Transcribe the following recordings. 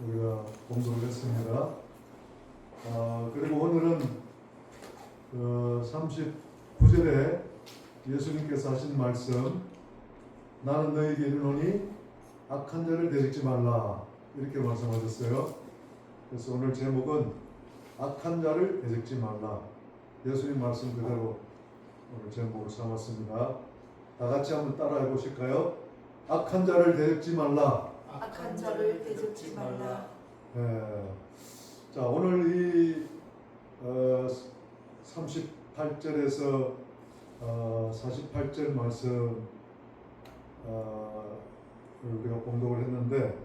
우리가 공부를 했습니다. 그리고 오늘은 39절에 예수님께서 하신 말씀, 나는 너희에게 이르노니 악한 자를 대적지 말라, 이렇게 말씀하셨어요. 그래서 오늘 제목은 악한 자를 대적지 말라, 예수님 말씀 그대로 오늘 제목으로 삼았습니다. 다 같이 한번 따라해 보실까요? 악한 자를 대적지 말라. 악한 자를 대적지 말라. 자, 오늘 이 38절에서 48절 말씀 우리가 공독을 했는데,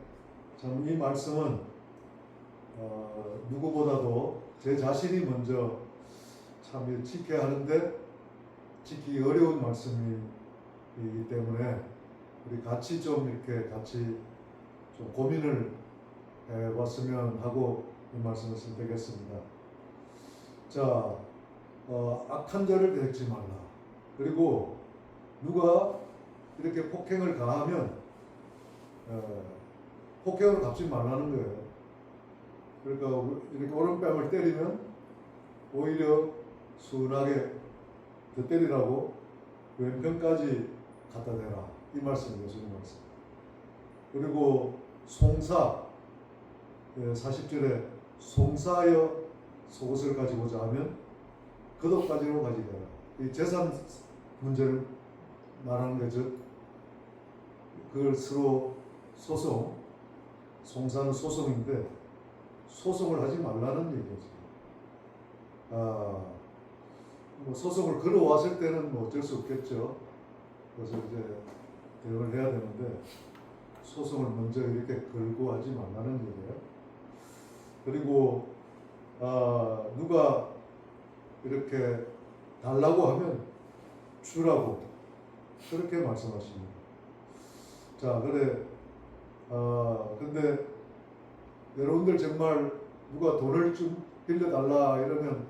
참 이 말씀은 누구보다도 제 자신이 먼저 참 지켜야 하는데 지키기 어려운 말씀이기 때문에 우리 같이 좀 이렇게 같이 좀 고민을 해봤으면 하고 이 말씀을 선택했습니다. 자, 악한 자를 대적지 말라. 그리고 누가 이렇게 폭행을 가하면 폭행을 갚지 말라는 거예요. 그러니까 이렇게 오른뺨을 때리면 오히려 순하게 더 때리라고 왼편까지 갖다 대라, 이 말씀이에요. 예수님 말씀. 그리고 송사 40절에 송사하여 속옷을 가지고자 하면 겉옷까지로 가지게 해라. 이 재산 문제를 말하는 거죠. 그걸 서로 송사는 소송인데 소송을 하지 말라는 얘기죠. 뭐 소송을 걸어왔을 때는 뭐 어쩔 수 없겠죠. 그래서 이제 대응을 해야 되는데 소송을 먼저 이렇게 걸고 하지 말라는 얘기예요. 그리고 누가 이렇게 달라고 하면 주라고, 그렇게 말씀하십니다. 자, 근데 여러분들 정말 누가 돈을 좀 빌려달라 이러면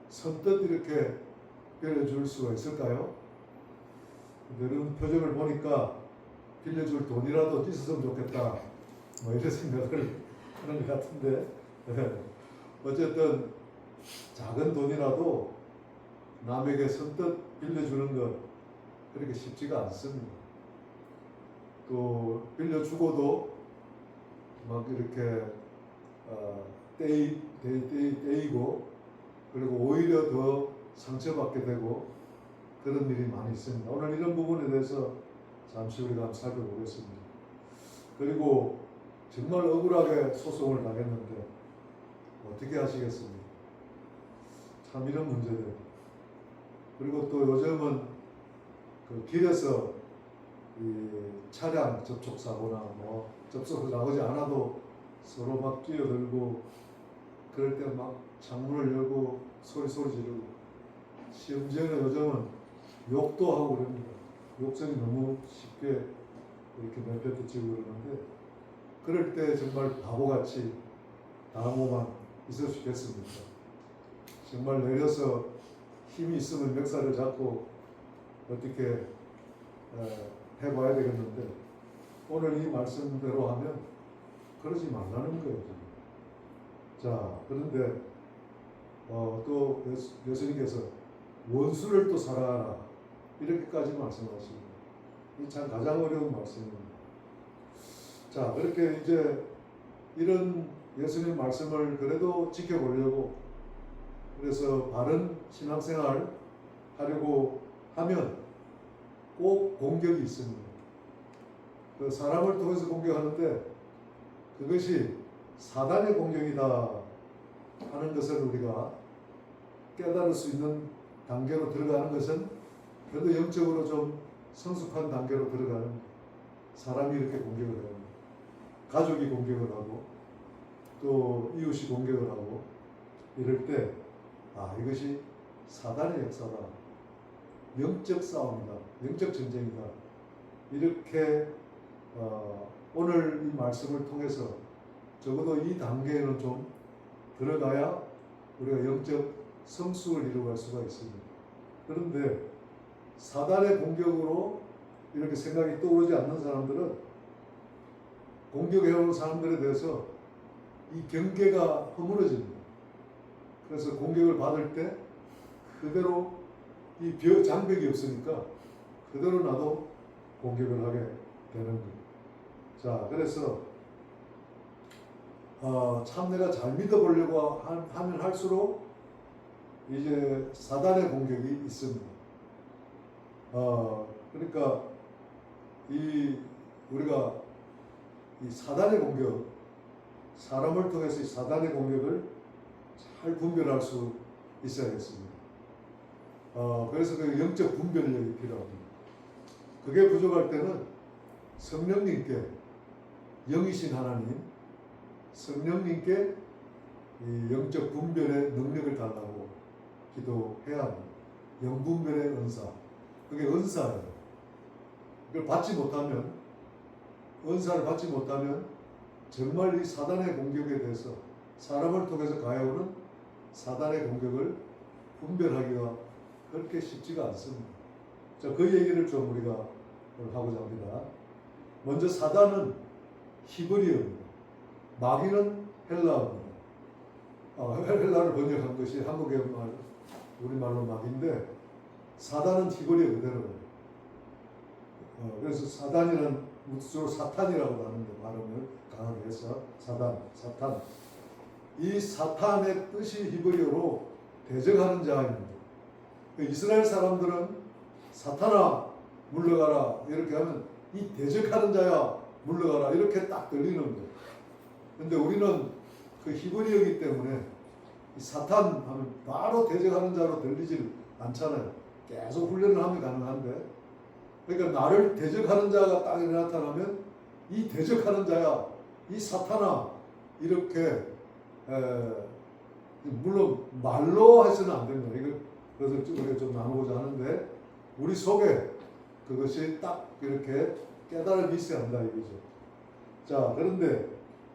선뜻 이렇게 빌려줄 수가 있을까요? 여러분 표정을 보니까 빌려줄 돈이라도 있었으면 좋겠다, 뭐 이런 생각을 하는 것 같은데, 어쨌든 작은 돈이라도 남에게 선뜻 빌려주는 것 그렇게 쉽지가 않습니다. 또 빌려주고도 막 이렇게 떼이고 그리고 오히려 더 상처받게 되고 그런 일이 많이 있습니다. 오늘 이런 부분에 대해서 잠시 우리가 한번 살펴보겠습니다. 그리고 정말 억울하게 소송을 당했는데 어떻게 하시겠습니까? 참 이런 문제들. 그리고 또 요즘은 그 길에서 이 차량 접촉 사고나 뭐 접촉을 나오지 않아도 서로 막 뛰어들고 그럴 때 막 창문을 열고 소리 지르고, 심지어는 요즘은 욕도 하고 그럽니다. 욕설이 너무 쉽게 이렇게 내뱉어 치고 그러는데, 그럴 때 정말 바보같이 당하고만 있을 수 있겠습니까? 정말 내려서 힘이 있으면 멱살을 잡고 어떻게 해봐야 되겠는데, 오늘 이 말씀대로 하면 그러지 말라는 거예요. 자, 그런데 또 예수님께서 원수를 또 사랑하라, 이렇게까지 말씀하십니다. 이 참 가장 어려운 말씀입니다. 자, 그렇게 이제 이런 예수님 말씀을 그래도 지켜보려고, 그래서 바른 신앙생활 하려고 하면 꼭 공격이 있습니다. 그 사람을 통해서 공격하는데 그것이 사단의 공격이다 하는 것을 우리가 깨달을 수 있는 단계로 들어가는 것은 그래도 영적으로 좀 성숙한 단계로 들어가는, 사람이 이렇게 공격을 해요. 가족이 공격을 하고 또 이웃이 공격을 하고 이럴 때 이것이 사단의 역사다, 영적 싸움이다, 영적 전쟁이다, 이렇게 오늘 이 말씀을 통해서 적어도 이 단계에는 좀 들어가야 우리가 영적 성숙을 이루어갈 수가 있습니다. 그런데 사단의 공격으로 이렇게 생각이 떠오르지 않는 사람들은 공격해오는 사람들에 대해서 이 경계가 허물어집니다. 그래서 공격을 받을 때 그대로 이 장벽이 없으니까 그대로 나도 공격을 하게 되는 거예요. 자, 그래서 참 내가 잘 믿어보려고 하면 할수록 이제 사단의 공격이 있습니다. 그러니까 우리가 이 사단의 공격, 사람을 통해서 이 사단의 공격을 잘 분별할 수 있어야겠습니다. 그래서 그 영적 분별력이 필요합니다. 그게 부족할 때는 성령님께, 영이신 하나님, 성령님께 이 영적 분별의 능력을 달라고 기도해야 합니다. 영분별의 은사, 그게 은사예요. 그걸 받지 못하면, 은사를 받지 못하면 정말 이 사단의 공격에 대해서 사람을 통해서 가해오는 사단의 공격을 분별하기가 그렇게 쉽지가 않습니다. 자, 그 얘기를 좀 우리가 오늘 하고자 합니다. 먼저 사단은 히브리어입니다. 마귀는 헬라어입니다. 헬라를 번역한 것이 한국의 말, 우리말로 마귀인데 사단은 히브리어 그대로예요. 그래서 사단이란 주로 사탄이라고 하는데 발음을 강하게 해서 사탄. 이 사탄의 뜻이 히브리어로 대적하는 자입니다. 이스라엘 사람들은 사탄아 물러가라 이렇게 하면 이 대적하는 자야 물러가라 이렇게 딱 들리는 거예요. 근데 우리는 그 히브리어이기 때문에 이 사탄 하면 바로 대적하는 자로 들리질 않잖아요. 계속 훈련을 하면 가능한데, 그러니까 나를 대적하는 자가 딱 나타나면 이 대적하는 자야, 이 사탄아 이렇게 물론 말로 해서는 안 됩니다. 이거 그래서 우리가 좀 나누고자 하는데 우리 속에 그것이 딱 이렇게 깨달음이 있어야 한다 이거죠. 자, 그런데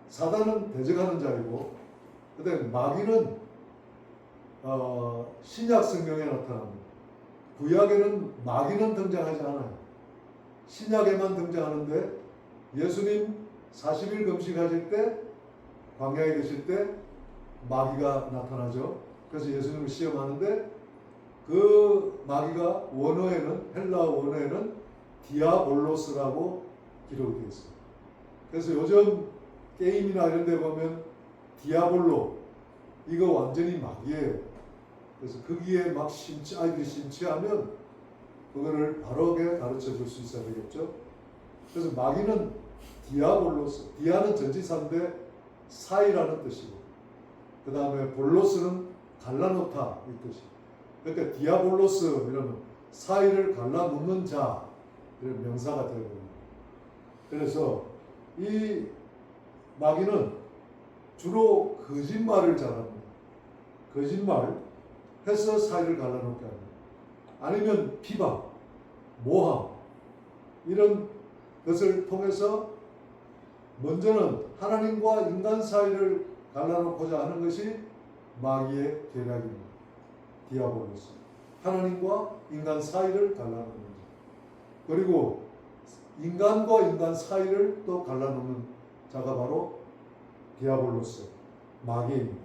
사단은 대적하는 자이고, 그다음에 마귀는 신약 성경에 나타납니다. 구약에는 마귀는 등장하지 않아요. 신약에만 등장하는데 예수님 40일 금식하실 때 광야에 계실 때 마귀가 나타나죠. 그래서 예수님을 시험하는데 그 마귀가 원어에는 헬라어 원어에는 디아볼로스라고 기록되어 있어요. 그래서 요즘 게임이나 이런 데 보면 디아볼로 이거 완전히 마귀예요. 그래서 거기에 막 아이들이 심취하면 그거를 바르게 가르쳐 줄 수 있어야 되겠죠. 그래서 마귀는 디아볼로스, 디아는 전치사인데 사이라는 뜻이고, 그 다음에 볼로스는 갈라놓다 이 뜻이. 그러니까 디아볼로스 이러면 사이를 갈라놓는 자 이런 명사가 되거든요. 그래서 이 마귀는 주로 거짓말을 잘합니다. 거짓말 해서 사이를 갈라놓게 합니다. 아니면 비방, 모함 이런 것을 통해서 먼저는 하나님과 인간 사이를 갈라놓고자 하는 것이 마귀의 계략입니다. 디아볼로스. 하나님과 인간 사이를 갈라놓는 것. 그리고 인간과 인간 사이를 또 갈라놓는 자가 바로 디아볼로스, 마귀입니다.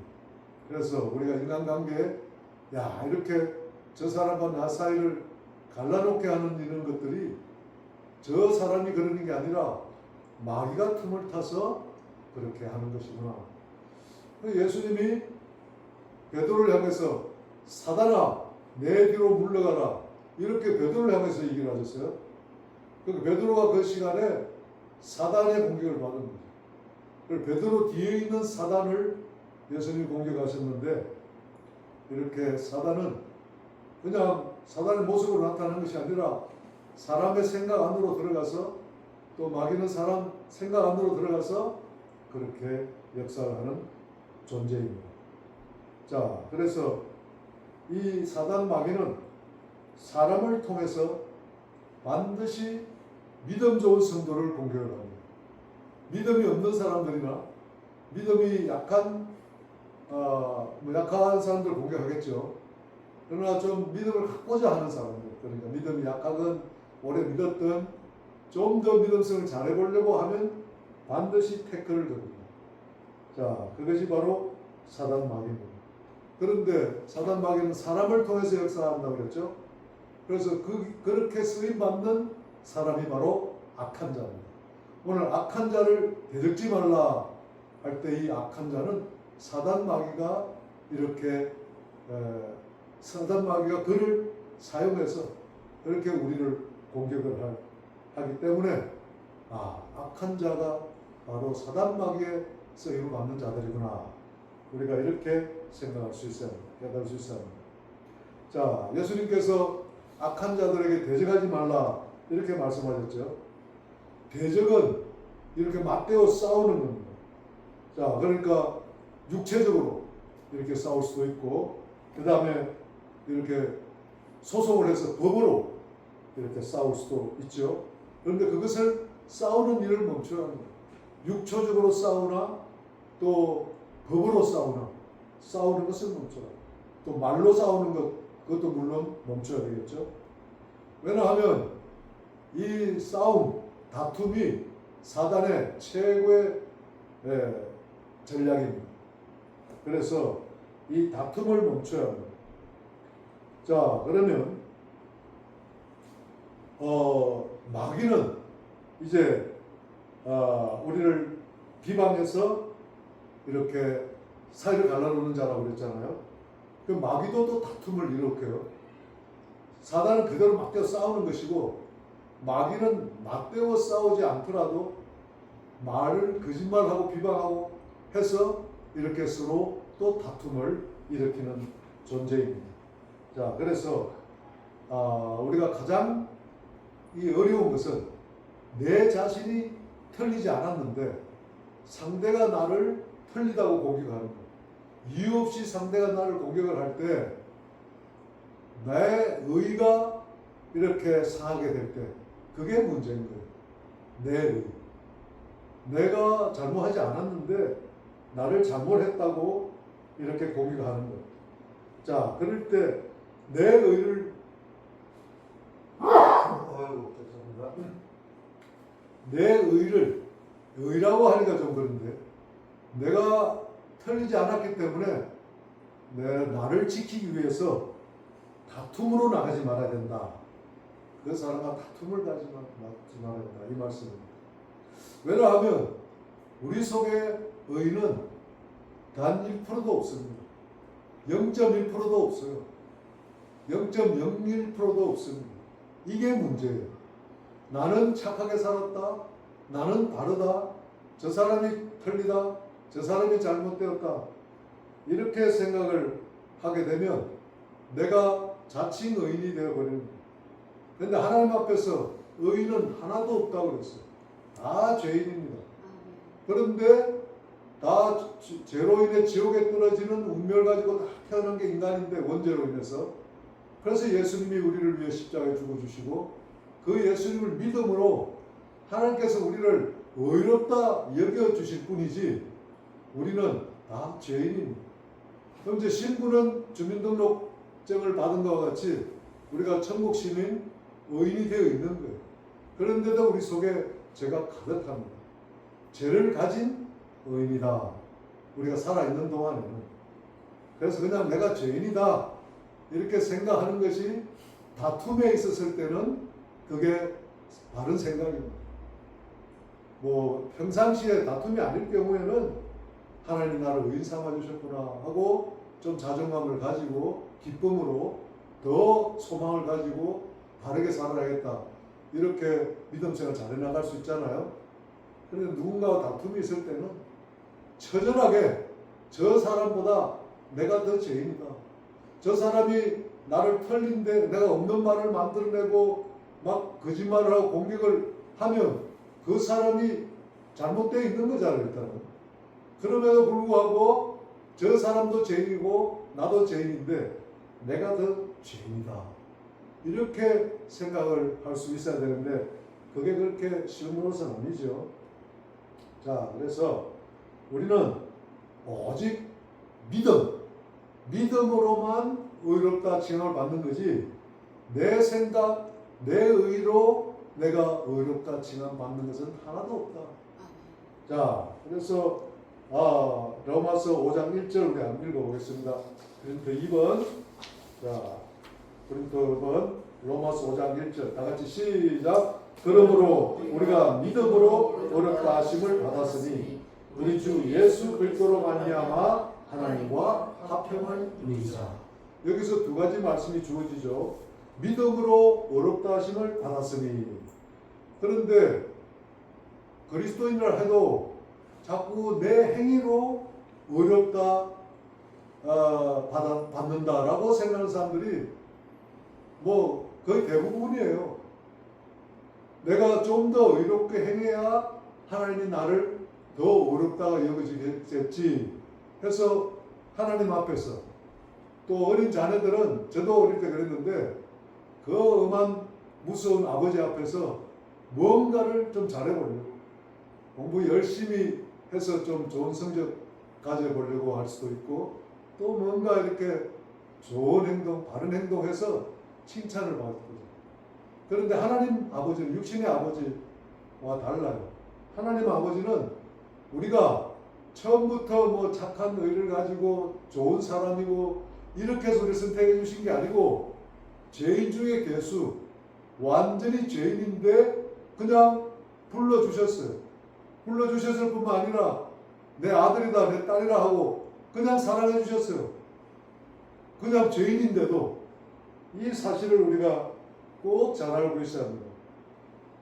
그래서 우리가 인간관계에 이렇게 저 사람과 나 사이를 갈라놓게 하는 이런 것들이 저 사람이 그러는 게 아니라 마귀가 틈을 타서 그렇게 하는 것이구나. 예수님이 베드로를 향해서 사단아 내 뒤로 물러가라 이렇게 베드로를 향해서 얘기를 하셨어요. 그러니까 베드로가 그 시간에 사단의 공격을 받은 거죠. 그래서 베드로 뒤에 있는 사단을 예수님이 공격하셨는데, 이렇게 사단은 그냥 사단의 모습으로 나타나는 것이 아니라 사람의 생각 안으로 들어가서, 또 마귀는 사람 생각 안으로 들어가서 그렇게 역사를 하는 존재입니다. 자, 그래서 이 사단 마귀는 사람을 통해서 반드시 믿음 좋은 성도를 공격을 합니다. 믿음이 없는 사람들이나 믿음이 약한 사람들 공격하겠죠. 그러나 좀 믿음을 갖고자 하는 사람들, 그러니까 믿음이 약하건 오래 믿었던 좀 더 믿음성을 잘해보려고 하면 반드시 태클을 겁니다. 자, 그것이 바로 사단 마귀입니다. 그런데 사단 마귀는 사람을 통해서 역사한다고 그랬죠. 그래서 그렇게 쓰임 받는 사람이 바로 악한 자입니다. 오늘 악한 자를 대적지 말라 할 때 이 악한 자는 사단 마귀가 이렇게 사단 마귀가 그를 사용해서 그렇게 우리를 공격을 하기 때문에 악한 자가 바로 사단 마귀의 쓰임을 받는 자들이구나. 우리가 이렇게 생각할 수 있어야 합니다. 깨달을 수 있어야 합니다. 자, 예수님께서 악한 자들에게 대적하지 말라 이렇게 말씀하셨죠. 대적은 이렇게 맞대어 싸우는 겁니다. 자, 그러니까 육체적으로 이렇게 싸울 수도 있고, 그 다음에 이렇게 소송을 해서 법으로 이렇게 싸울 수도 있죠. 그런데 그것을 싸우는 일을 멈춰야 합니다. 육체적으로 싸우나 또 법으로 싸우는 것을 멈춰라. 또 말로 싸우는 그것도 물론 멈춰야 되겠죠. 왜냐하면 이 싸움, 다툼이 사단의 최고의 전략입니다. 그래서 이 다툼을 멈춰야 합니다. 자, 그러면 마귀는 이제 우리를 비방해서 이렇게 사이를 갈라놓는 자라고 그랬잖아요. 그 마귀도 또 다툼을 일으켜요. 사단은 그대로 맞대어 싸우는 것이고, 마귀는 맞대어 싸우지 않더라도 말을 거짓말하고 비방하고 해서 이렇게 서로 또 다툼을 일으키는 존재입니다. 자, 그래서 우리가 가장 이 어려운 것은 내 자신이 틀리지 않았는데 상대가 나를 틀리다고 공격하는 것. 이유 없이 상대가 나를 공격을 할 때 내 의가 이렇게 상하게 될 때 그게 문제인 거예요. 내 의. 내가 잘못하지 않았는데 나를 잘못했다고 이렇게 공격하는 것. 자, 그럴 때 내 의를 내 의라고 하니까 좀 그런데 내가 틀리지 않았기 때문에 나를 지키기 위해서 다툼으로 나가지 말아야 된다. 그 사람과 다툼을 가지 말아야 된다. 이 말씀입니다. 왜냐하면 우리 속에 의는 단 1%도 없습니다. 0.1%도 없어요. 0.01%도 없습니다. 이게 문제예요. 나는 착하게 살았다. 나는 바르다. 저 사람이 틀리다. 저 사람이 잘못되었다. 이렇게 생각을 하게 되면 내가 자칭 의인이 되어버립니다. 그런데 하나님 앞에서 의인은 하나도 없다고 그랬어요. 다 죄인입니다. 그런데 다 죄로 인해 지옥에 떨어지는 운명을 가지고 다 태어난 게 인간인데, 원죄로 인해서. 그래서 예수님이 우리를 위해 십자가에 죽어주시고 그 예수님을 믿음으로 하나님께서 우리를 의롭다 여겨주실 뿐이지 우리는 다 죄인입니다. 그럼 이제 신분은 주민등록증을 받은 것과 같이 우리가 천국 시민, 의인이 되어 있는 거예요. 그런데도 우리 속에 죄가 가득합니다. 죄를 가진 의인이다. 우리가 살아있는 동안에는. 그래서 그냥 내가 죄인이다 이렇게 생각하는 것이 다툼에 있었을 때는 그게 바른 생각입니다. 뭐 평상시에 다툼이 아닐 경우에는 하나님 나를 의인 삼아주셨구나 하고 좀 자존감을 가지고 기쁨으로 더 소망을 가지고 바르게 살아야겠다 이렇게 믿음 생활 잘 해나갈 수 있잖아요. 그런데 누군가와 다툼이 있을 때는 처절하게 저 사람보다 내가 더 죄인이다. 저 사람이 나를 털린데 내가 없는 말을 만들어내고 막 거짓말을 하고 공격을 하면 그 사람이 잘못되어 있는 거잖아요. 일단은. 그럼에도 불구하고 저 사람도 죄인이고 나도 죄인인데 내가 더 죄인이다. 이렇게 생각을 할 수 있어야 되는데 그게 그렇게 쉬운 것은 아니죠. 자, 그래서 우리는 오직 믿음으로만 의롭다 칭함을 받는 거지 내 생각, 내 의로 내가 의롭다 칭함 받는 것은 하나도 없다. 자, 그래서 로마서 5장 1절 우리 한번 읽어보겠습니다. 고린도 2번. 자, 고린도 2번 로마서 5장 1절 다 같이 시작. 그러므로 우리가 믿음으로 어렵다 하심을 받았으니 우리 주 예수 그리스도로 말미암아 하나님과 화평을 누리자. 여기서 두 가지 말씀이 주어지죠. 믿음으로 어렵다 하심을 받았으니. 그런데 그리스도인이라 해도 자꾸 내 행위로 어렵다 받는다라고 생각하는 사람들이 뭐 거의 대부분이에요. 내가 좀 더 의롭게 행해야 하나님이 나를 더 어렵다가 여겨지겠지 해서 하나님 앞에서, 또 어린 자녀들은 저도 어릴 때 그랬는데 그 엄한 무서운 아버지 앞에서 뭔가를 좀 잘해보려고, 공부 열심히 해서 좀 좋은 성적 가져보려고 할 수도 있고, 또 뭔가 이렇게 좋은 행동, 바른 행동해서 칭찬을 받을 거죠. 그런데 하나님 아버지는, 육신의 아버지와 달라요. 하나님 아버지는 우리가 처음부터 뭐 착한 의를 가지고 좋은 사람이고 이렇게 해서 우리를 선택해 주신 게 아니고, 죄인 중에 괴수, 완전히 죄인인데 그냥 불러주셨어요. 불러주셨을 뿐만 아니라 내 아들이다, 내 딸이라 하고 그냥 사랑해 주셨어요. 그냥 죄인인데도. 이 사실을 우리가 꼭 잘 알고 있어야 합니다.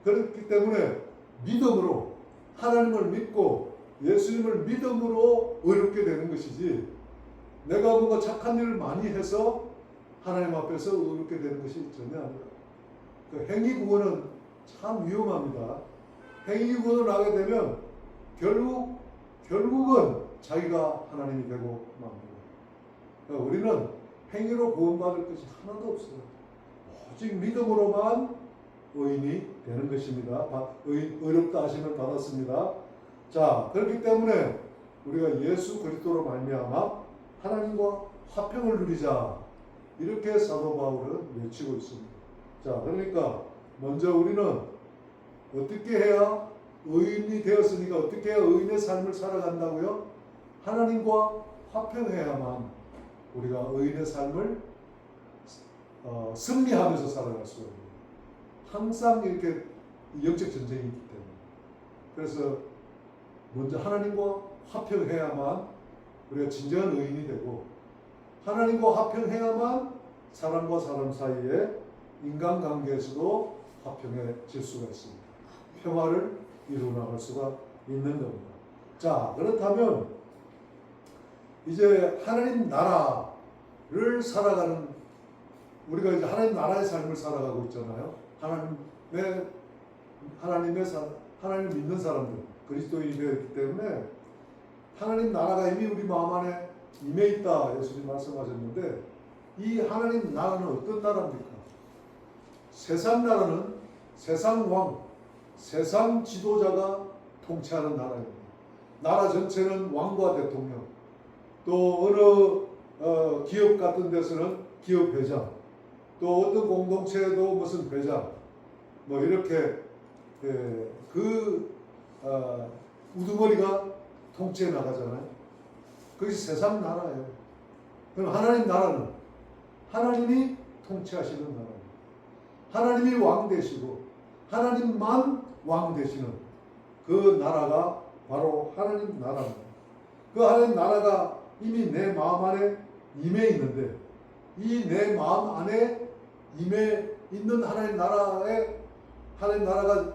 그렇기 때문에 믿음으로, 하나님을 믿고 예수님을 믿음으로 어렵게 되는 것이지, 내가 뭔가 착한 일을 많이 해서 하나님 앞에서 어렵게 되는 것이 전혀 아니다. 그 행위 구원은 참 위험합니다. 행위 구원을 하게 되면 결국은 자기가 하나님이 되고 맙니다. 그러니까 우리는 행위로 구원받을 것이 하나도 없어요. 오직 믿음으로만 의인이 되는 것입니다. 어렵다 하심을 받았습니다. 자, 그렇기 때문에 우리가 예수 그리스도로 말미암아 하나님과 화평을 누리자, 이렇게 사도 바울은 외치고 있습니다. 자, 그러니까 먼저 우리는 어떻게 해야 의인이 되었으니까 어떻게 해야 의인의 삶을 살아간다고요? 하나님과 화평해야만 우리가 의인의 삶을 승리하면서 살아갈 수가 있습니다. 항상 이렇게 영적 전쟁이 있기 때문에. 그래서 먼저 하나님과 화평해야만 우리가 진정한 의인이 되고, 하나님과 화평해야만 사람과 사람 사이에 인간관계에서도 화평해질 수가 있습니다. 평화를 이루어나갈 수가 있는 겁니다. 자, 그렇다면 이제 하나님 나라를 살아가는, 우리가 이제 하나님 나라의 삶을 살아가고 있잖아요. 하나님 믿는 사람들, 그리스도인이 되었기 때문에 하나님 나라가 이미 우리 마음 안에 임해 있다, 예수님 말씀하셨는데, 이 하나님 나라는 어떤 나라입니까? 세상 나라는 세상 왕, 세상 지도자가 통치하는 나라입니다. 나라 전체는 왕과 대통령, 또 어느 기업 같은 데서는 기업 회장, 또 어떤 공동체에도 무슨 회장, 뭐 이렇게 우두머리가 통치해 나가잖아요. 그것이 세상 나라예요. 그럼 하나님 나라는 하나님이 통치하시는 나라입니다. 하나님이 왕 되시고 하나님만 왕 되시는 그 나라가 바로 하나님 나라입니다. 그 하나님 나라가 이미 내 마음 안에 임해 있는데, 이 내 마음 안에 임해 있는 하나님 나라가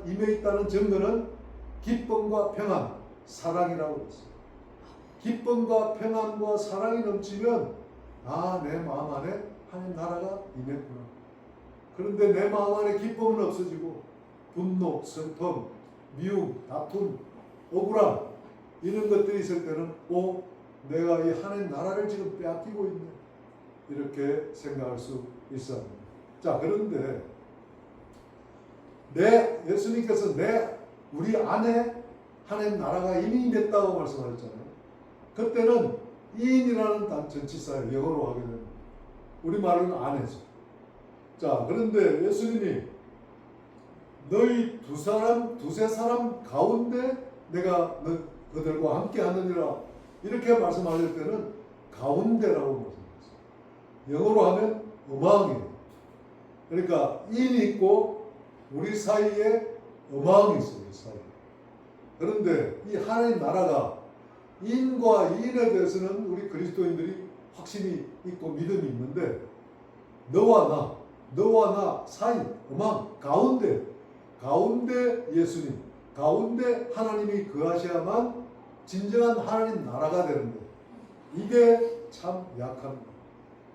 임해 있다는 증거는 기쁨과 평안, 사랑이라고 했어요. 기쁨과 평안과 사랑이 넘치면, 내 마음 안에 하나님 나라가 임했구나. 그런데 내 마음 안에 기쁨은 없어지고 분노, 슬픔, 미움, 다툼, 억울함, 이런 것들이 있을 때는 내가 이 하나님 나라를 지금 빼앗기고 있네, 이렇게 생각할 수 있어야 합니다. 자, 그런데 예수님께서 우리 안에 하나님 나라가 이미 임했다고 말씀하셨잖아요. 그때는 인이라는 전치사예요. 영어로 하게 되면 우리말은 안에서. 자, 그런데 예수님이 너희 두세 사람 가운데 내가 그들과 함께 하느니라 이렇게 말씀하실 때는 가운데라고 말씀하셨어요. 영어로 하면 among이에요. 그러니까 in이 있고 우리 사이에 among이 있어요. 우리 사이에. 그런데 이 하나님 나라가 인과 인에 대해서는 우리 그리스도인들이 확신이 있고 믿음이 있는데 너와 나 사이, 가운데 예수님, 가운데 하나님이 거하셔야만 진정한 하나님 나라가 되는데 이게 참 약합니다.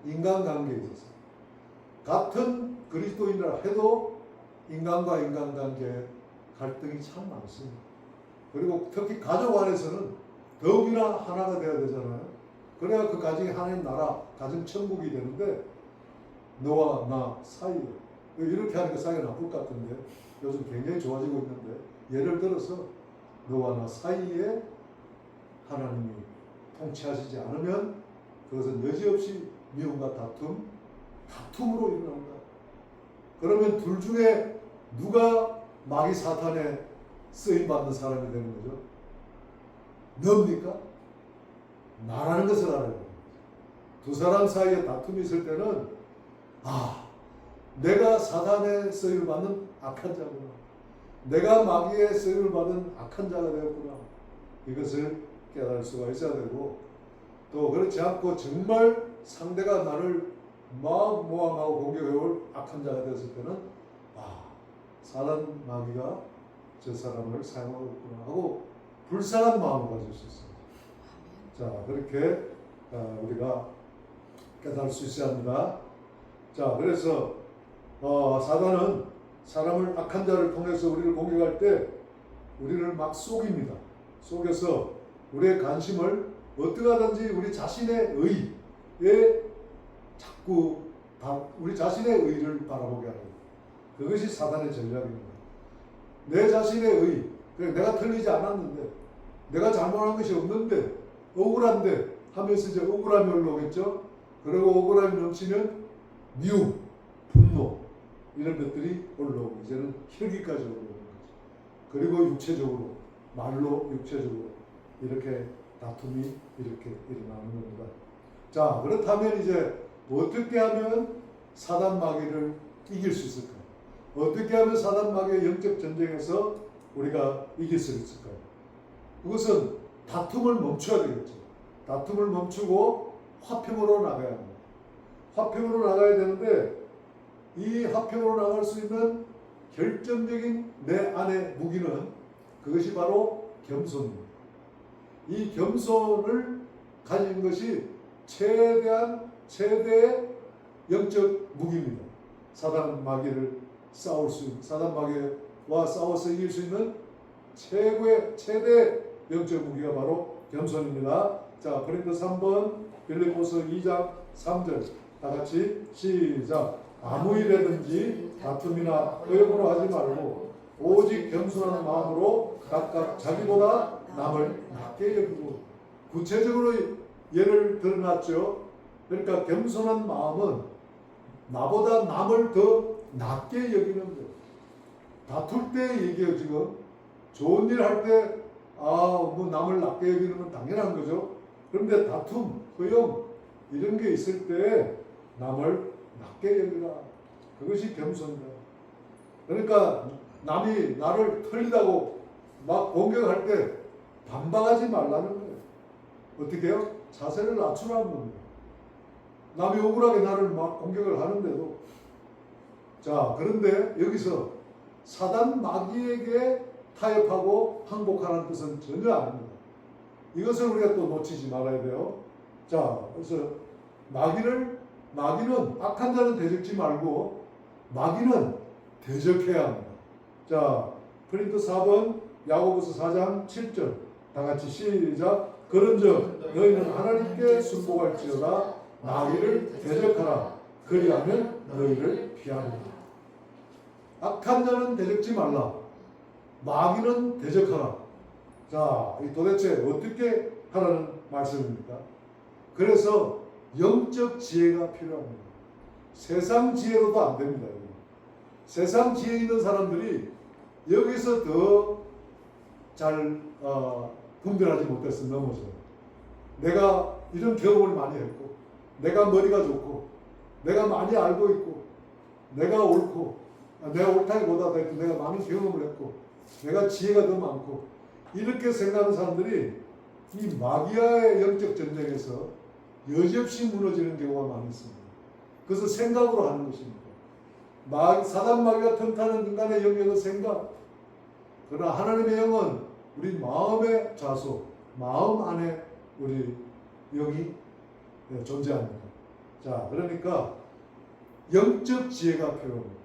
인간관계에 있어서. 같은 그리스도인이라 해도 인간과 인간관계 갈등이 참 많습니다. 그리고 특히 가족 안에서는 더욱이나 하나가 되어야 되잖아요. 그래야 그 가정이 하나님 나라, 가정 천국이 되는데 너와 나 사이에 이렇게 하니까 사이가 나쁠 것 같은데 요즘 굉장히 좋아지고 있는데 예를 들어서 너와 나 사이에 하나님이 통치하시지 않으면 그것은 여지없이 미움과 다툼으로 일어난다. 그러면 둘 중에 누가 마귀 사탄에 쓰임받는 사람이 되는 거죠? 너입니까? 나라는 것을 알아야 됩니다. 두 사람 사이에 다툼이 있을 때는 내가 사단의 쓰임을 받는 악한 자구나. 내가 마귀의 쓰임을 받은 악한 자가 되었구나. 이것을 깨달을 수가 있어야 되고 또 그렇지 않고 정말 상대가 나를 모함하고 공격해올 악한 자가 되었을 때는 사단 마귀가 저 사람을 사용하고 있구나 하고 불쌍한 마음을 가질 수 있습니다. 자, 그렇게 우리가 깨달을 수 있어야 합니다. 자, 그래서 사단은 사람을 악한 자를 통해서 우리를 공격할 때 우리를 막 속입니다. 속여서 우리의 관심을 어떻게 하든지 우리 자신의 의에 자꾸 우리 자신의 의를 바라보게 하는 그것이 사단의 전략입니다. 내 자신의 의, 내가 틀리지 않았는데 내가 잘못한 것이 없는데 억울한데 하면서 이제 억울함이 올라오겠죠. 그리고 억울함이 넘치면 미움, 분노 이런 것들이 올라오고 이제는 혈기까지 올라오는 거죠. 그리고 육체적으로 말로 육체적으로 이렇게 다툼이 이렇게 일어나는 겁니다. 자, 그렇다면 이제 어떻게 하면 사단 마귀를 이길 수 있을까요? 어떻게 하면 사단 마귀의 영적 전쟁에서 우리가 이길 수 있을까요? 그것은 다툼을 멈춰야 되겠죠. 다툼을 멈추고 화평으로 나가야 합니다. 화평으로 나가야 되는데 이 화평으로 나갈 수 있는 결정적인 내 안의 무기는 그것이 바로 겸손입니다. 이 겸손을 가진 것이 최대의 영적 무기입니다. 사단 마귀와 싸워서 이길 수 있는 최대 영적 무기가 바로 겸손입니다. 자, 고린도 3번, 빌립보서 2장 3절 다 같이 시작. 아무 일이든지 다툼이나 의욕으로 하지 말고 오직 겸손한 마음으로 각각 자기보다 남을 낮게 여기고 구체적으로 예를 들어놨죠. 그러니까 겸손한 마음은 나보다 남을 더 낮게 여기는 거예요. 다툴 때 얘기해요. 지금 좋은 일 할 때 뭐 남을 낮게 여기는 건 당연한 거죠. 그런데 다툼, 허용 이런 게 있을 때 남을 낮게 여기라. 그것이 겸손이다. 그러니까 남이 나를 틀리다고 막 공격할 때 반박하지 말라는 거예요. 어떻게 해요? 자세를 낮추라는 겁니다. 남이 억울하게 나를 막 공격을 하는데도 자, 그런데 여기서 사단 마귀에게 타협하고 항복하라는 뜻은 전혀 아닙니다. 이것을 우리가 또 놓치지 말아야 돼요. 자, 그래서 마귀는 악한 자는 대적지 말고 마귀는 대적해야 합니다. 자, 고린도 4번 야고보서 4장 7절 다 같이 시작. 그런즉 너희는 하나님께 순복할지어다 마귀를 대적하라. 그리하면 너희를 피하리라. 악한 자는 대적지 말라. 마귀는 대적하라. 자, 도대체 어떻게 하라는 말씀입니까? 그래서 영적 지혜가 필요합니다. 세상 지혜로도 안 됩니다. 세상 지혜 있는 사람들이 여기서 더 잘 분별하지 못해서 넘어져요. 내가 이런 경험을 많이 했고, 내가 머리가 좋고, 내가 많이 알고 있고, 내가 옳고, 내가 옳다기보다 내가 많은 경험을 했고, 내가 지혜가 더 많고, 이렇게 생각하는 사람들이 이 마귀와의 영적 전쟁에서 여지없이 무너지는 경우가 많이 있습니다. 그것을 생각으로 하는 것입니다. 사단 마귀가 틈타는 인간의 영역은 생각. 그러나 하나님의 영은 우리 마음의 좌소, 마음 안에 우리 영이 존재합니다. 자, 그러니까 영적 지혜가 필요합니다.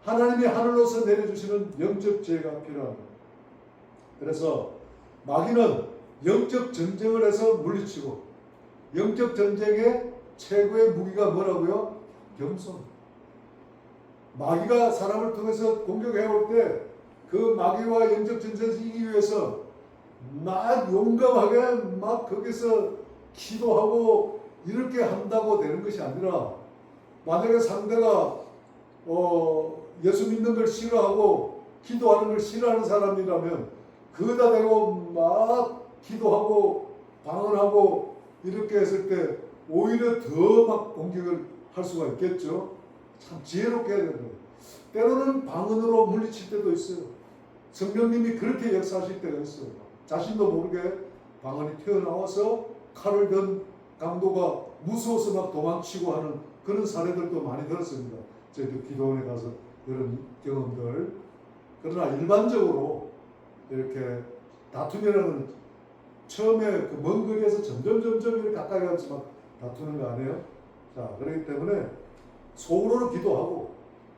하나님이 하늘로서 내려주시는 영적 지혜가 필요합니다. 그래서 마귀는 영적 전쟁을 해서 물리치고, 영적 전쟁의 최고의 무기가 뭐라고요? 겸손. 마귀가 사람을 통해서 공격해 올 때 그 마귀와 영적 전쟁에서 이기기 위해서 막 용감하게 막 거기서 기도하고 이렇게 한다고 되는 것이 아니라, 만약에 상대가 예수 믿는 걸 싫어하고 기도하는 걸 싫어하는 사람이라면 그거다 대고 막 기도하고 방언하고 이렇게 했을 때 오히려 더 막 공격을 할 수가 있겠죠. 참 지혜롭게 해야 되는 거예요. 때로는 방언으로 물리칠 때도 있어요. 성령님이 그렇게 역사하실 때가 있어요. 자신도 모르게 방언이 튀어나와서 칼을 든 강도가 무서워서 막 도망치고 하는 그런 사례들도 많이 들었습니다. 저희도 기도원에 가서 이런 경험들. 그러나 일반적으로 이렇게 다툼이라는, 처음에 그 먼 거리에서 점점 이렇게 가까이 가면서 막 다투는 거 아니에요? 자, 그렇기 때문에 속으로는 기도하고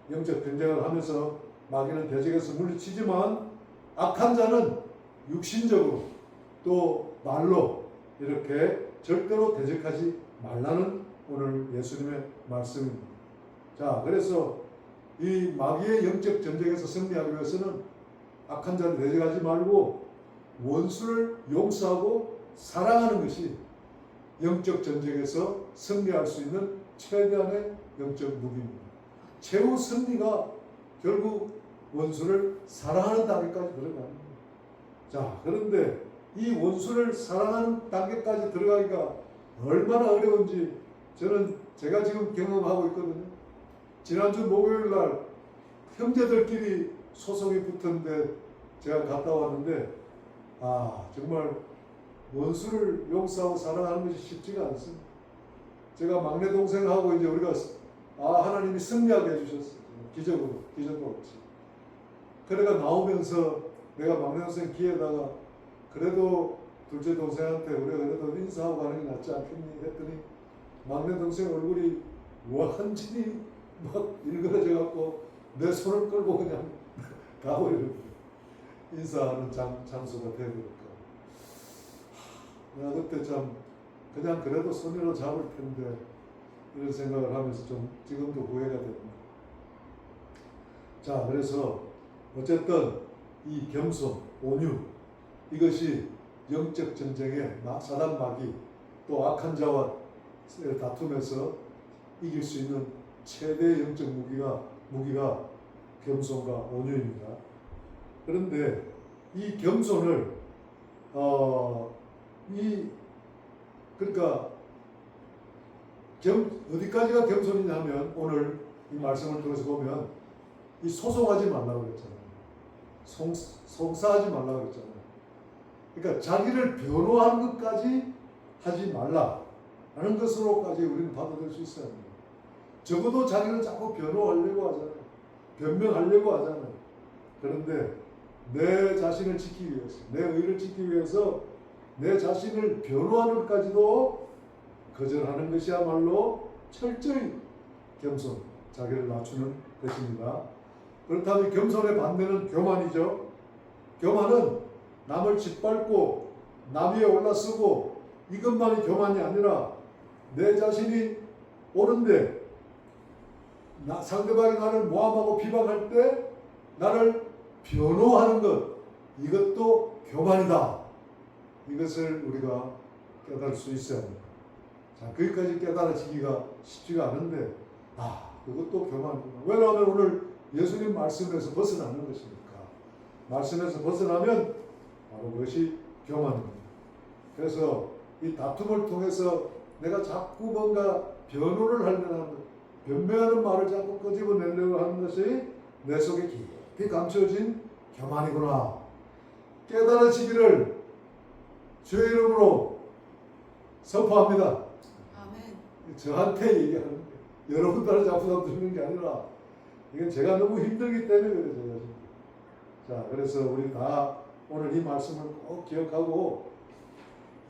영적 전쟁을 하면서 마귀는 대적에서 물리치지만, 악한 자는 육신적으로 또 말로 이렇게 절대로 대적하지 말라는 오늘 예수님의 말씀입니다. 자, 그래서 이 마귀의 영적 전쟁에서 승리하기 위해서는 악한 자를 대적하지 말고 원수를 용서하고 사랑하는 것이 영적 전쟁에서 승리할 수 있는 최대한의 영적 무기입니다. 최후 승리가 결국 원수를 사랑하는 단계까지 들어갑니다. 자, 그런데 이 원수를 사랑하는 단계까지 들어가기가 얼마나 어려운지 제가 지금 경험하고 있거든요. 지난주 목요일 날 형제들끼리 소송이 붙었는데 제가 갔다 왔는데, 정말 원수를 용서하고 사랑하는 것이 쉽지가 않습니다. 제가 막내 동생하고 이제 우리가 하나님이 승리하게 해주셨어요. 기적도 없지. 그래가 나오면서 내가 막내 동생 귀에다가 그래도 둘째 동생한테 우리가 그래도 인사하고 가는 게 낫지 않겠니? 했더니 막내 동생 얼굴이 완전히 막 일그러져 갖고 내 손을 끌고 그냥 가버리는 거예요. 인사하는 장소가 되버릴까. 내가 그때 참 그냥 그래도 손으로 잡을 텐데 이런 생각을 하면서 좀 지금도 후회가 됩니다. 자, 그래서 어쨌든 이 겸손, 온유, 이것이 영적 전쟁에 사단 마귀 또 악한 자와 다툼에서 이길 수 있는 최대 영적 무기가 겸손과 온유입니다. 그런데 이 겸손을 그러니까 어디까지가 겸손이냐면, 오늘 이 말씀을 통해서 보면 이 소송하지 말라고 그랬잖아요. 송사하지 말라고 그랬잖아요. 그러니까 자기를 변호하는 것까지 하지 말라라는 것으로까지 우리는 받아들일 수 있어야 합니다. 적어도 자기는 자꾸 변호하려고 하잖아요. 변명하려고 하잖아요. 그런데 내 자신을 지키기 위해서, 내 의를 지키기 위해서 내 자신을 변호하는 것까지도 거절하는 것이야말로 철저히 겸손, 자기를 낮추는 것입니다. 그렇다면 겸손의 반대는 교만이죠. 교만은 남을 짓밟고 남 위에 올라서고 이것만이 교만이 아니라, 내 자신이 옳은데 상대방이 나를 모함하고 비방할 때 나를 변호하는 것, 이것도 교만이다. 이것을 우리가 깨달을 수 있어야 합니다. 자, 거기까지 깨달아지기가 쉽지가 않은데, 그것도 교만이구나. 왜냐하면 오늘 예수님 말씀에서 벗어나는 것이니까. 말씀에서 벗어나면 바로 그것이 교만입니다. 그래서 이 다툼을 통해서 내가 자꾸 뭔가 변호를 하려는 변명하는 말을 자꾸 끄집어내려고 하는 것이 내 속에 깊이 감춰진 교만이구나. 깨달아지기를 주의 이름으로 선포합니다. 아멘. 저한테 얘기하는 거예요. 여러분들한테 부담 드리는 게 아니라 이건 제가 너무 힘들기 때문에 그래요. 제가. 자, 그래서 우리 다 오늘 이 말씀을 꼭 기억하고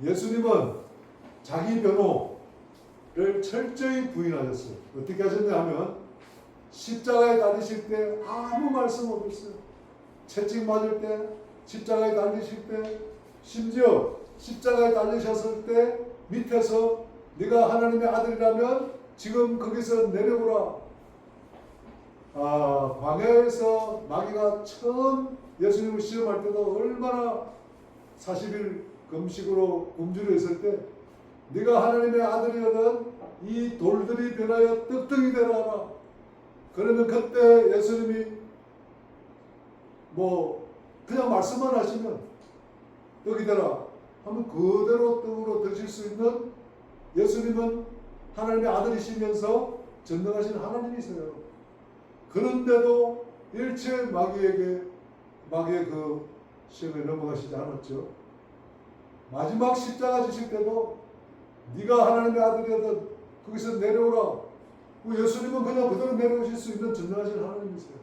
예수님은 자기 변호를 철저히 부인하셨어요. 어떻게 하셨냐 하면 십자가에 달리실 때 아무 말씀 없었어요. 채찍 맞을 때, 십자가에 달리실 때, 심지어 십자가에 달리셨을 때 밑에서 네가 하나님의 아들이라면 지금 거기서 내려오라. 광야에서 마귀가 처음 예수님을 시험할 때도 얼마나 40일 금식으로 굶주려 있을 때 네가 하나님의 아들이거든 이 돌들이 변하여 떡덩이 되라. 그러면 그때 예수님이 그냥 말씀만 하시면 떡이 되라 하면 그대로 떡으로 드실 수 있는 예수님은 하나님의 아들이시면서 전능하신 하나님이세요. 그런데도 일체 마귀의 그 시험에 넘어가시지 않았죠. 마지막 십자가 지실 때도 네가 하나님의 아들이거든 거기서 내려오라. 예수님은 그냥 그대로 내려오실 수 있는 전능하신 하나님이세요.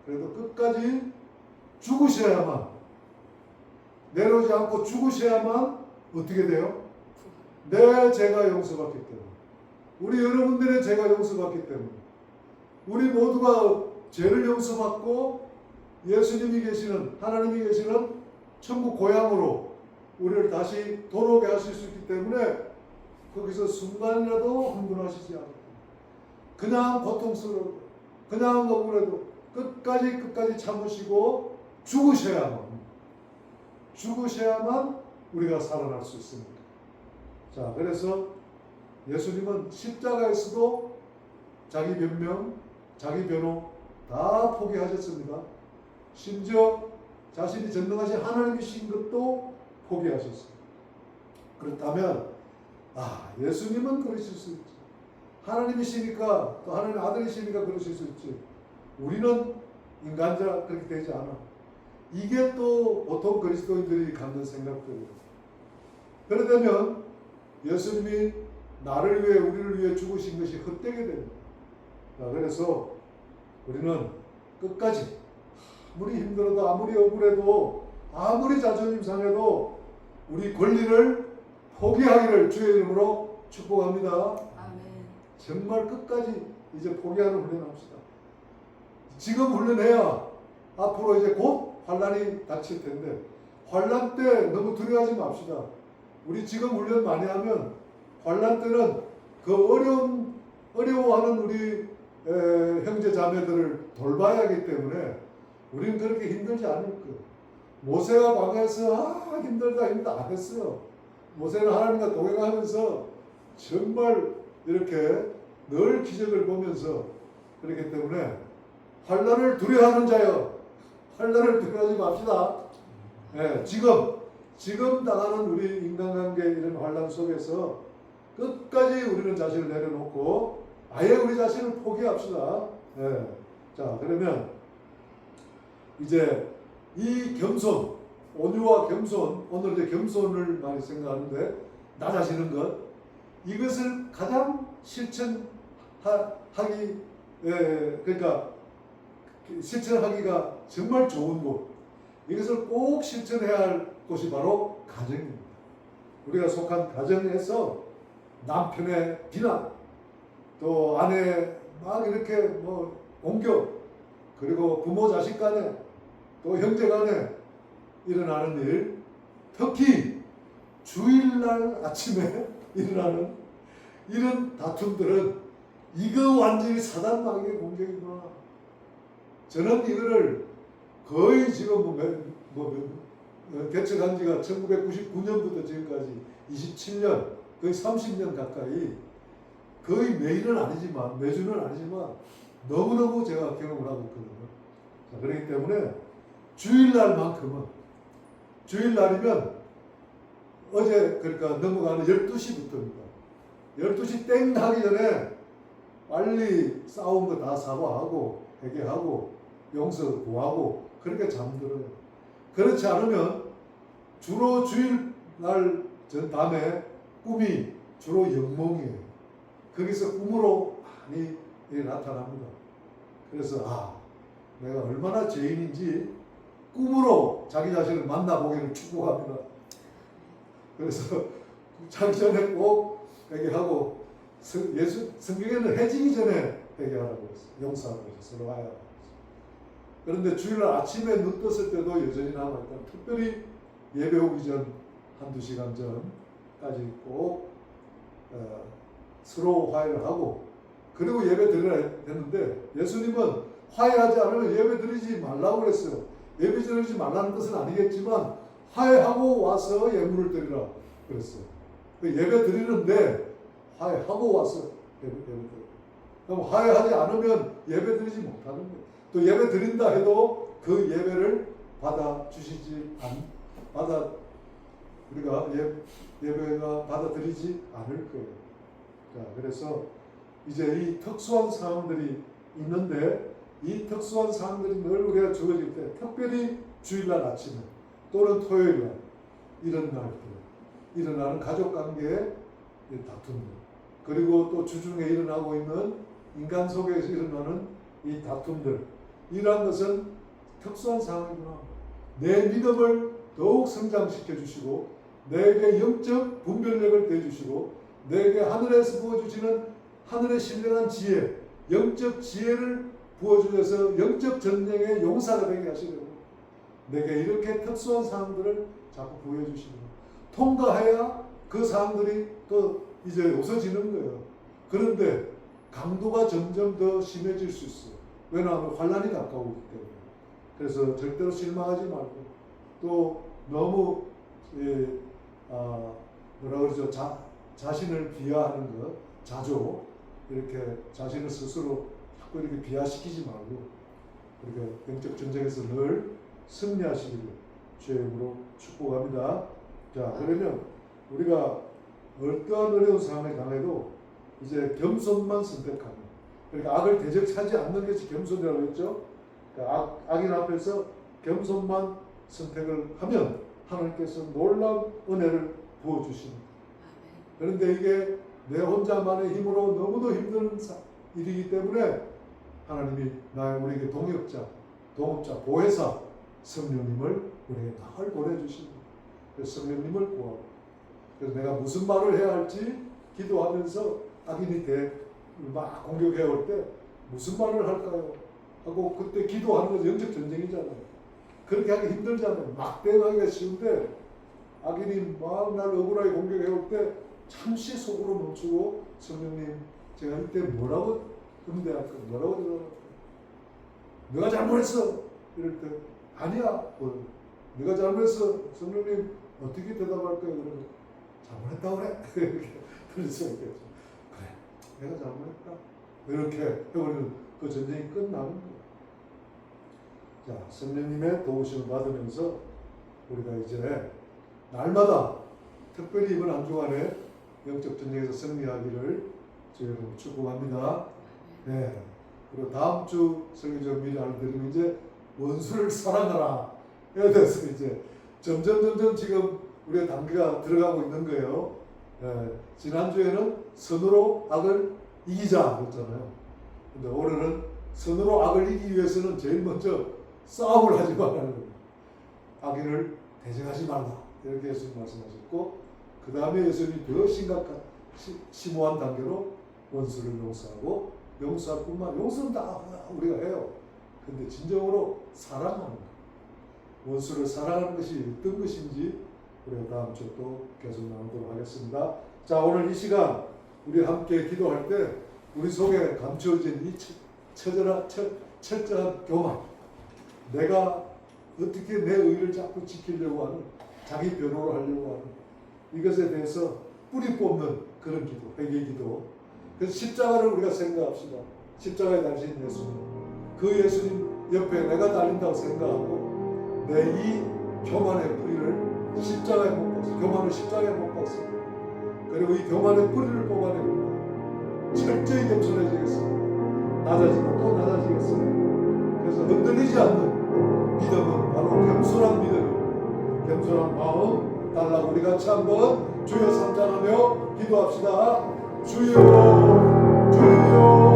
그래도 끝까지 죽으셔야만, 내려오지 않고 죽으셔야만 어떻게 돼요? 내 죄가 용서받기 때문에, 우리 여러분들의 죄가 용서받기 때문에, 우리 모두가 죄를 용서받고 예수님이 계시는, 하나님이 계시는 천국 고향으로 우리를 다시 돌아오게 하실 수 있기 때문에 거기서 순간이라도 흥분하시지 않고 그냥 고통스러워, 그냥 억울해도 끝까지 참으시고 죽으셔야만 우리가 살아날 수 있습니다. 자, 그래서 예수님은 십자가에서도 자기 변명, 자기 변호 다 포기하셨습니다. 심지어 자신이 전능하신 하나님이신 것도 포기하셨습니다. 그렇다면 예수님은 그러실 수 있지. 하나님이시니까 또 하나님의 아들이시니까 그러실 수 있지. 우리는 인간자 그렇게 되지 않아. 이게 또 보통 그리스도인들이 갖는 생각들이에요. 그러다면 예수님이 나를 위해 우리를 위해 죽으신 것이 헛되게 됩니다. 그래서 우리는 끝까지 아무리 힘들어도 아무리 억울해도 아무리 자존심 상해도 우리 권리를 포기하기를 주의 이름으로 축복합니다. 아멘. 정말 끝까지 이제 포기하는 훈련합시다. 지금 훈련해야 앞으로 이제 곧 환란이 닥칠 텐데 환란 때 너무 두려워하지 맙시다. 우리 지금 훈련 많이 하면 환란 때는 그 어려워하는 우리 형제 자매들을 돌봐야 하기 때문에 우리는 그렇게 힘들지 않을 거예요. 모세가 광야에서 힘들다 안 했어요. 모세는 하나님과 동행하면서 정말 이렇게 늘 기적을 보면서 그렇기 때문에 환란을 두려워하는 자여, 환란을 두려워하지 맙시다. 지금 당하는 우리 인간관계 이런 환란 속에서 끝까지 우리는 자신을 내려놓고 아예 우리 자신을 포기합시다. 자, 그러면 이제 이 겸손, 온유와 겸손, 오늘 이제 겸손을 많이 생각하는데 낮아지는 것, 이것을 가장 실천하기, 그러니까 실천하기가 정말 좋은 곳, 이것을 꼭 실천해야 할 곳이 바로 가정입니다. 우리가 속한 가정에서 남편의 비난, 또 아내 막 이렇게 공격, 그리고 부모 자식 간에 또 형제 간에 일어나는 일, 특히 주일날 아침에 일어나는 이런 다툼들은 이거 완전히 사단 마귀의 공격이구나. 저는 이거를 거의 지금 개척한 지가 1999년부터 지금까지 27년, 거의 30년 가까이 거의 매일은 아니지만, 매주는 아니지만 너무너무 제가 경험을 하고 있거든요. 자, 그렇기 때문에 주일날이면 어제 그러니까 넘어가는 12시부터입니다. 12시 땡 하기 전에 빨리 싸운 거 다 사과하고 회개하고 용서 구하고 그렇게 잠들어요. 그렇지 않으면 주로 주일날 전 밤에 꿈이 주로 영몽이에요. 거기서 꿈으로 많이 나타납니다. 그래서 내가 얼마나 죄인인지 꿈으로 자기 자신을 만나보기를 축복합니다. 그래서 자기 전에 꼭 회개하고 성경에는 해지기 전에 회개하라고 했어요. 용서하라고 했어요. 서로 하야. 그런데 주일날 아침에 눈 떴을 때도 여전히 남아있다. 특별히 예배 오기 전 한두 시간 전까지 꼭 서로 화해를 하고 그리고 예배 드려야 했는데 예수님은 화해하지 않으면 예배 드리지 말라고 그랬어요. 예배 드리지 말라는 뜻은 아니겠지만 화해하고 와서 예물을 드리라 그랬어요. 예배 드리는데 화해하고 와서 예배 드려요. 그럼 화해하지 않으면 예배 드리지 못하는 거예요. 또 예배 드린다 해도 그 예배를 우리가 예배가 받아들이지 않을 거예요. 자, 그래서 이제 이 특수한 상황들이 있는데 이 특수한 상황들이 늘 우리가 주어질 때 특별히 주일날 아침에 또는 토요일날 이런 날들 일어나는 가족관계의 다툼들 그리고 또 주중에 일어나고 있는 인간 속에서 일어나는 이 다툼들 이러한 것은 특수한 상황이구나. 내 믿음을 더욱 성장시켜 주시고 내게 영적 분별력을 대주시고 내게 하늘에서 부어주시는 하늘의 신령한 지혜 영적 지혜를 부어주셔서 영적 전쟁의 용사가 되게 하시려고 내게 이렇게 특수한 상황들을 자꾸 보여주시는 거예요. 통과해야 그 상황들이 또 이제 없어지는 거예요. 그런데 강도가 점점 더 심해질 수 있어요. 왜냐하면 환란이 가까우기 때문에. 그래서 절대로 실망하지 말고 또 너무 뭐라 그러죠? 자신을 비하하는 것, 자조 이렇게 자신을 스스로 자꾸 이렇게 비하시키지 말고 우리가 영적 전쟁에서 늘 승리하시기를 주의 이름으로 축복합니다. 자, 그러면 우리가 어떠한 어려운 상황에 당해도 이제 겸손만 선택하는 그러니까 악을 대적하지 않는 것이 겸손이라고 했죠. 그러니까 악인 앞에서 겸손만 선택을 하면 하나님께서 놀라운 은혜를 부어주십니다. 그런데 이게 내 혼자만의 힘으로 너무도 힘든 일이기 때문에 하나님이 우리에게 동역자, 보혜사 성령님을 우리에게 늘 보내주십니다. 그래서 성령님을 구하고 그래서 내가 무슨 말을 해야 할지 기도하면서 악인이 막 공격해 올 때 무슨 말을 할까요? 하고 그때 기도하는 것은 영적 전쟁이잖아요. 그렇게 하기 힘들잖아요. 막 대응하기가 쉬운데 악인이 막 날 억울하게 공격해 올 때 잠시 속으로 멈추고 성령님 제가 이때 뭐라고 응대할까요? 뭐라고 대답할까요? 내가 잘못했어. 이럴 때 아니야. 내가 잘못했어. 성령님 어떻게 대답할까요? 그러면 잘못했다고 그래. 이렇게 들을 수 있겠죠. 그래, 내가 잘못했다. 이렇게 해버리면 그 전쟁이 끝나는 거예요. 자, 성령님의 도우심을 받으면서 우리가 이제 날마다 특별히 이번 한 주간에 영적 전쟁에서 승리하기를 저희가 축복합니다. 네. 그리고 다음 주 설교적 미리 알려드리면 이제 원수를 사랑하라. 에 대해서 이제 점점 지금 우리가 단계가 들어가고 있는 거예요. 지난주에는 선으로 악을 이기자 그랬잖아요. 근데 오늘은 선으로 악을 이기기 위해서는 제일 먼저 싸움을 하지 말라는 거예요. 악인을 대적하지 말라. 이렇게 예수님 말씀하셨고 그 다음에 예수님이 더 심각한 심오한 단계로 원수를 용서하고 용서할 뿐만 용서는 다 우리가 해요. 근데 진정으로 사랑하는 거 원수를 사랑하는 것이 어떤 것인지 우리가 다음 주에 또 계속 나누도록 하겠습니다. 자, 오늘 이 시간 우리 함께 기도할 때 우리 속에 감추어진 이 철저한 교만 내가 어떻게 내 의를 자꾸 지키려고 하는 자기 변호를 하려고 하는 이것에 대해서 뿌리 뽑는 그런 기도, 회개 기도. 그래서 십자가를 우리가 생각합시다. 십자가에 달리신 예수님. 그 예수님 옆에 내가 달린다고 생각하고 내 이 교만의 뿌리를 십자가에 못 박습니다. 교만은 십자가에 못 박습니다. 그리고 이 교만의 뿌리를 뽑아냅니다. 철저히 겸손해지겠습니다. 낮아지고 또 낮아지겠습니다. 그래서 흔들리지 않는 믿음은 바로 겸손한 믿음입니다. 겸손한 마음 달라고 우리 같이 한번 주여 삼장하며 기도합시다. 주여 주여